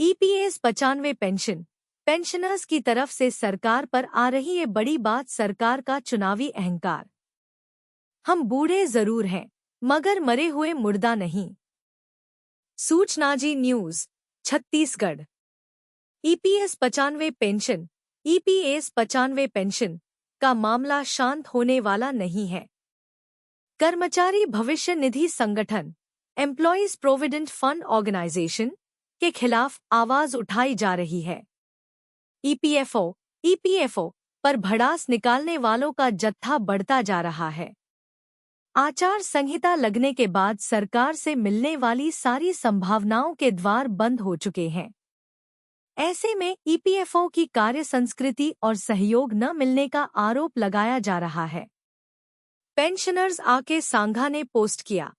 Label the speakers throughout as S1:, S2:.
S1: EPS 95 pension pensioners की तरफ से सरकार पर आ रही ये बड़ी बात, सरकार का चुनावी अहंकार। हम बूढ़े जरूर हैं मगर मरे हुए मुर्दा नहीं। सूचना Zee news Chhattisgarh. EPS 95 pension EPS 95 pension का मामला शांत होने वाला नहीं है। कर्मचारी भविष्य निधि संगठन एम्प्लॉयज प्रोविडेंट फंड ऑर्गेनाइजेशन के खिलाफ आवाज उठाई जा रही है। ईपीएफओ पर भड़ास निकालने वालों का जत्था बढ़ता जा रहा है। आचार संहिता लगने के बाद सरकार से मिलने वाली सारी संभावनाओं के द्वार बंद हो चुके हैं। ऐसे में ईपीएफओ की कार्य संस्कृति और सहयोग न मिलने का आरोप लगाया जा रहा है। पेंशनर्स आके सांघा ने पोस्ट किया,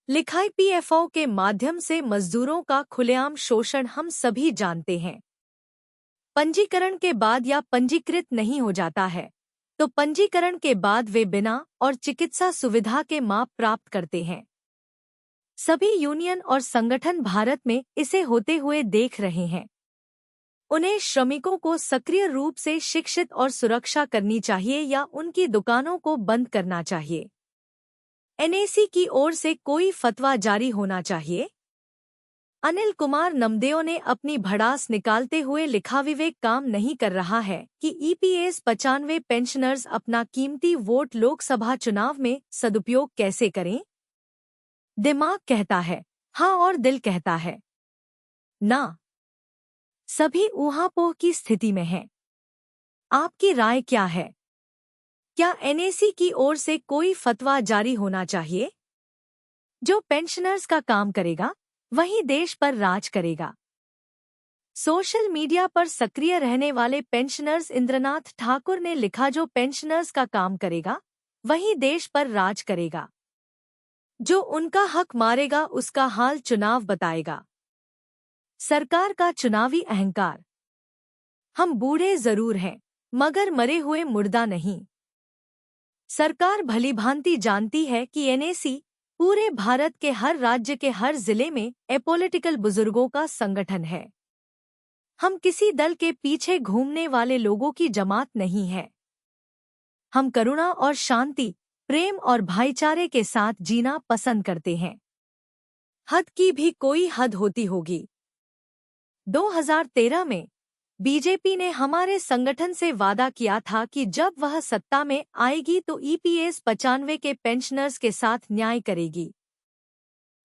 S1: लिखा, ईपीएफओ के माध्यम से मजदूरों का खुलेआम शोषण हम सभी जानते हैं। पंजीकरण के बाद या पंजीकृत नहीं हो जाता है तो पंजीकरण के बाद वे बिना और चिकित्सा सुविधा के माप प्राप्त करते हैं। सभी यूनियन और संगठन भारत में इसे होते हुए देख रहे हैं। उन्हें श्रमिकों को सक्रिय रूप से शिक्षित और सुरक्षा करनी चाहिए या उनकी दुकानों को बंद करना चाहिए। एनएसी की ओर से कोई फतवा जारी होना चाहिए। अनिल कुमार नमदेव ने अपनी भड़ास निकालते हुए लिखा, विवेक काम नहीं कर रहा है कि ईपीएस 95 पेंशनर्स अपना कीमती वोट लोकसभा चुनाव में सदुपयोग कैसे करें। दिमाग कहता है हाँ और दिल कहता है ना। सभी ऊहापोह की स्थिति में हैं। आपकी राय क्या है? क्या एनएसी की ओर से कोई फतवा जारी होना चाहिए? जो पेंशनर्स का काम करेगा वही देश पर राज करेगा। सोशल मीडिया पर सक्रिय रहने वाले पेंशनर्स इंद्रनाथ ठाकुर ने लिखा, जो पेंशनर्स का काम करेगा वही देश पर राज करेगा। जो उनका हक मारेगा उसका हाल चुनाव बताएगा। सरकार का चुनावी अहंकार। हम बूढ़े जरूर हैं मगर मरे हुए मुर्दा नहीं। सरकार भलीभांति जानती है कि एनएसी पूरे भारत के हर राज्य के हर जिले में एपॉलिटिकल बुजुर्गों का संगठन है। हम किसी दल के पीछे घूमने वाले लोगों की जमात नहीं है। हम करुणा और शांति, प्रेम और भाईचारे के साथ जीना पसंद करते हैं। हद की भी कोई हद होती होगी। 2013 में बीजेपी ने हमारे संगठन से वादा किया था कि जब वह सत्ता में आएगी तो ईपीएस 95 के पेंशनर्स के साथ न्याय करेगी।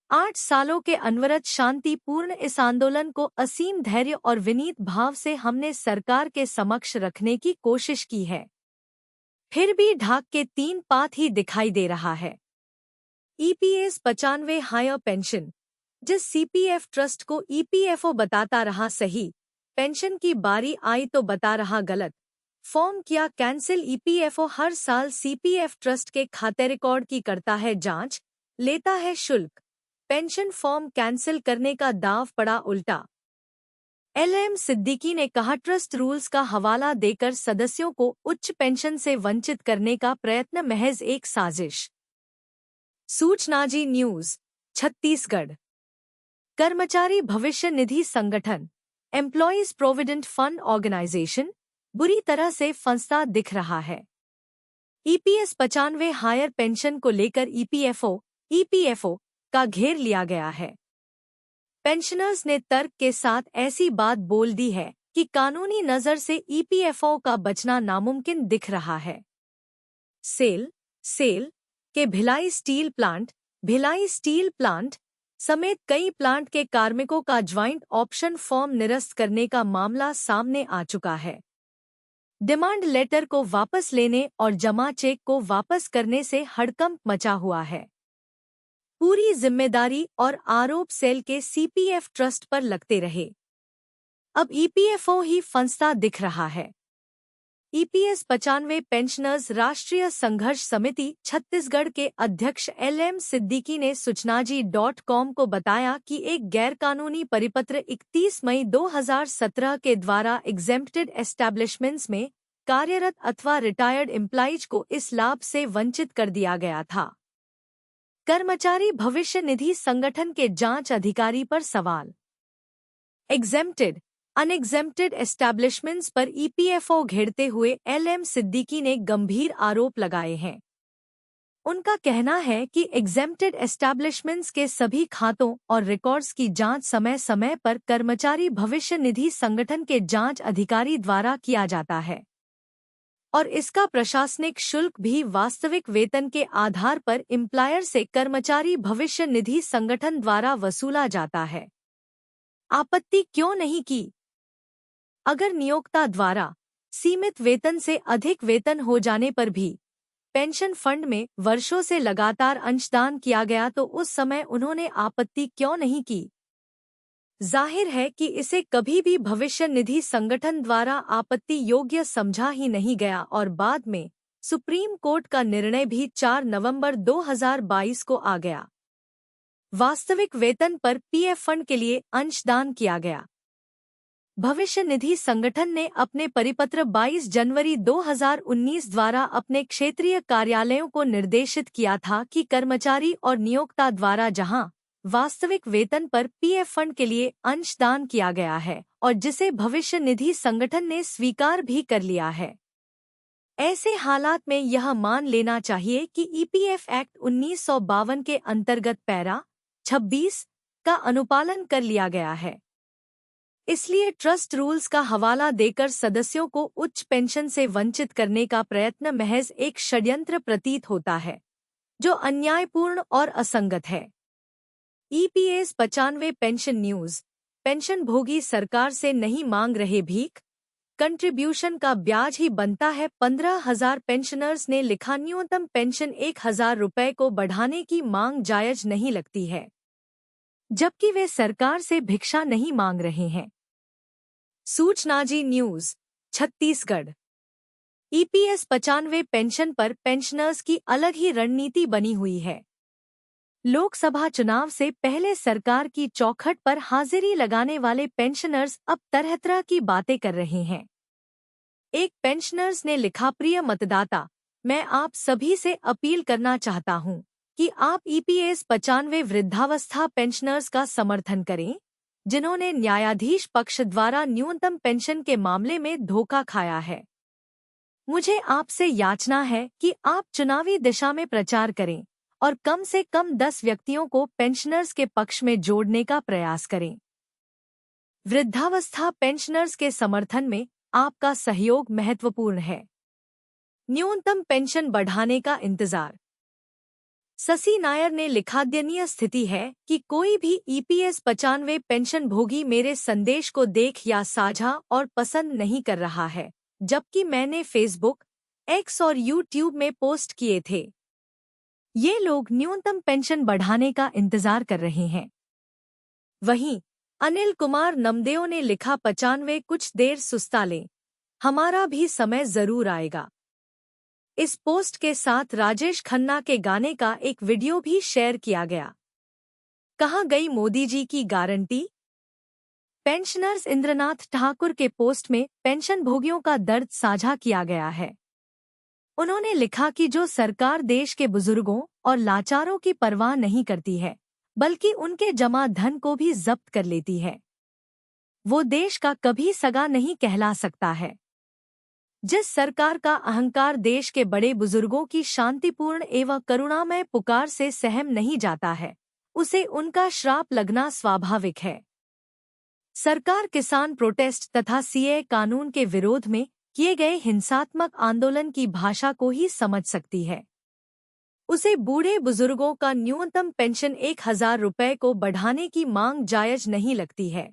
S1: 8 सालों के अनवरत शांतिपूर्ण इस आंदोलन को असीम धैर्य और विनीत भाव से हमने सरकार के समक्ष रखने की कोशिश की है। फिर भी ढाक के 3 पात ही दिखाई दे रहा है। ईपीएस 95 हायर पेंशन, जिस सीपीएफ ट्रस्ट को ईपीएफओ बताता रहा सही, पेंशन की बारी आई तो बता रहा गलत। फॉर्म किया कैंसिल। ईपीएफओ हर साल सीपीएफ ट्रस्ट के खाते रिकॉर्ड की करता है जांच, लेता है शुल्क। पेंशन फॉर्म कैंसिल करने का दाव पड़ा उल्टा। एलएम सिद्दीकी ने कहा, ट्रस्ट रूल्स का हवाला देकर सदस्यों को उच्च पेंशन से वंचित करने का प्रयत्न महज एक साजिश। सूचना जी न्यूज छत्तीसगढ़। कर्मचारी भविष्य निधि संगठन एम्प्लॉयज प्रोविडेंट फंड ऑर्गेनाइजेशन बुरी तरह से फंसता दिख रहा है। ईपीएस 95 हायर पेंशन को लेकर ईपीएफओ का घेर लिया गया है। पेंशनर्स ने तर्क के साथ ऐसी बात बोल दी है कि कानूनी नजर से ईपीएफओ का बचना नामुमकिन दिख रहा है। सेल के भिलाई स्टील प्लांट समेत कई प्लांट के कार्मिकों का ज्वाइंट ऑप्शन फॉर्म निरस्त करने का मामला सामने आ चुका है। डिमांड लेटर को वापस लेने और जमा चेक को वापस करने से हड़कंप मचा हुआ है। पूरी जिम्मेदारी और आरोप सेल के सीपीएफ ट्रस्ट पर लगते रहे। अब ईपीएफओ ही फंसता दिख रहा है। ईपीएस 95 पेंशनर्स राष्ट्रीय संघर्ष समिति छत्तीसगढ़ के अध्यक्ष एलएम सिद्दीकी ने सूचनाजी.com को बताया कि एक गैरकानूनी परिपत्र 31 मई 2017 के द्वारा एग्जेम्प्टेड एस्टैब्लिशमेंट्स में कार्यरत अथवा रिटायर्ड एम्प्लॉइज को इस लाभ से वंचित कर दिया गया था। कर्मचारी भविष्य निधि संगठन के जांच अधिकारी पर सवाल। एग्जेम्प्टेड अनएग्जेम्प्टेड एस्टैब्लिशमेंट्स पर ईपीएफओ घेरते हुए एलएम सिद्दीकी ने गंभीर आरोप लगाए हैं। उनका कहना है कि एग्जेम्प्टेड एस्टैब्लिशमेंट्स के सभी खातों और रिकॉर्ड्स की जांच समय समय पर कर्मचारी भविष्य निधि संगठन के जांच अधिकारी द्वारा किया जाता है और इसका प्रशासनिक शुल्क भी वास्तविक वेतन के आधार पर एम्प्लॉयर से कर्मचारी भविष्य निधि संगठन द्वारा वसूला जाता है। आपत्ति क्यों नहीं की? अगर नियोक्ता द्वारा सीमित वेतन से अधिक वेतन हो जाने पर भी पेंशन फंड में वर्षों से लगातार अंशदान किया गया तो उस समय उन्होंने आपत्ति क्यों नहीं की? जाहिर है कि इसे कभी भी भविष्य निधि संगठन द्वारा आपत्ति योग्य समझा ही नहीं गया और बाद में सुप्रीम कोर्ट का निर्णय भी 4 नवंबर 2022 को आ गया। वास्तविक वेतन पर पीएफ फंड के लिए अंशदान किया गया। भविष्य निधि संगठन ने अपने परिपत्र 22 जनवरी 2019 द्वारा अपने क्षेत्रीय कार्यालयों को निर्देशित किया था कि कर्मचारी और नियोक्ता द्वारा जहां वास्तविक वेतन पर पीएफ फंड के लिए अंशदान किया गया है और जिसे भविष्य निधि संगठन ने स्वीकार भी कर लिया है, ऐसे हालात में यह मान लेना चाहिए कि ईपीएफ एक्ट 1952 के अंतर्गत पैरा 26 का अनुपालन कर लिया गया है। इसलिए ट्रस्ट रूल्स का हवाला देकर सदस्यों को उच्च पेंशन से वंचित करने का प्रयत्न महज एक षड्यंत्र प्रतीत होता है, जो अन्यायपूर्ण और असंगत है। EPS 95 pension news. पेंशन भोगी सरकार से नहीं मांग रहे भीख, कंट्रीब्यूशन का ब्याज ही बनता है। 15,000 पेंशनर्स ने लिखा, न्यूनतम पेंशन 1,000 रुपए को बढ़ाने की मांग जायज नहीं लगती है, जबकि वे सरकार से भिक्षा नहीं मांग रहे हैं। सूचना Zee news Chhattisgarh. EPS 95 pension पर पेंशनर्स की अलग ही रणनीति बनी हुई है। लोकसभा चुनाव से पहले सरकार की चौखट पर हाजिरी लगाने वाले पेंशनर्स अब तरह तरह की बातें कर रहे हैं। एक पेंशनर्स ने लिखा, प्रिय मतदाता, मैं आप सभी से अपील करना चाहता हूं कि आप ईपीएस 95 वृद्धावस्था पेंशनर्स का समर्थन करें, जिन्होंने न्यायाधीश पक्ष द्वारा न्यूनतम पेंशन के मामले में धोखा खाया है। मुझे आपसे याचना है कि आप चुनावी दिशा में प्रचार करें और कम से कम 10 व्यक्तियों को पेंशनर्स के पक्ष में जोड़ने का प्रयास करें। वृद्धावस्था पेंशनर्स के समर्थन में आपका सहयोग महत्वपूर्ण है। न्यूनतम पेंशन बढ़ाने का इंतजार। शशि नायर ने लिखा, दयनीय स्थिति है कि कोई भी ईपीएस 95 पेंशन भोगी मेरे संदेश को देख या साझा और पसंद नहीं कर रहा है, जबकि मैंने फेसबुक, एक्स और यूट्यूब में पोस्ट किए थे। ये लोग न्यूनतम पेंशन बढ़ाने का इंतजार कर रहे हैं। वहीं अनिल कुमार नमदेव ने लिखा, 95 कुछ देर सुस्ता लें, हमारा भी समय जरूर आएगा। इस पोस्ट के साथ राजेश खन्ना के गाने का एक वीडियो भी शेयर किया गया। कहाँ गई मोदी जी की गारंटी? पेंशनर्स इंद्रनाथ ठाकुर के पोस्ट में पेंशन भोगियों का दर्द साझा किया गया है। उन्होंने लिखा कि जो सरकार देश के बुजुर्गों और लाचारों की परवाह नहीं करती है, बल्कि उनके जमा धन को भी जब्त कर लेती है, वो देश का कभी सगा नहीं कहला सकता है। जिस सरकार का अहंकार देश के बड़े बुजुर्गों की शांतिपूर्ण एवं करुणामय पुकार से सहम नहीं जाता है, उसे उनका श्राप लगना स्वाभाविक है। सरकार किसान प्रोटेस्ट तथा सीए कानून के विरोध में किए गए हिंसात्मक आंदोलन की भाषा को ही समझ सकती है। उसे बूढ़े बुजुर्गों का न्यूनतम पेंशन 1,000 रुपए को बढ़ाने की मांग जायज नहीं लगती है,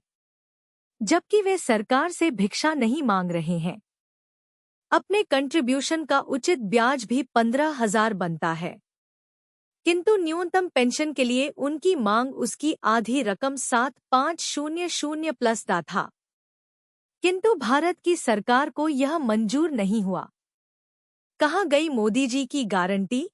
S1: जबकि वे सरकार से भिक्षा नहीं मांग रहे हैं। अपने कंट्रीब्यूशन का उचित ब्याज भी 15,000 बनता है, किंतु न्यूनतम पेंशन के लिए उनकी मांग उसकी आधी रकम 7,500 प्लस दा था, किंतु भारत की सरकार को यह मंजूर नहीं हुआ। कहाँ गई मोदी जी की गारंटी?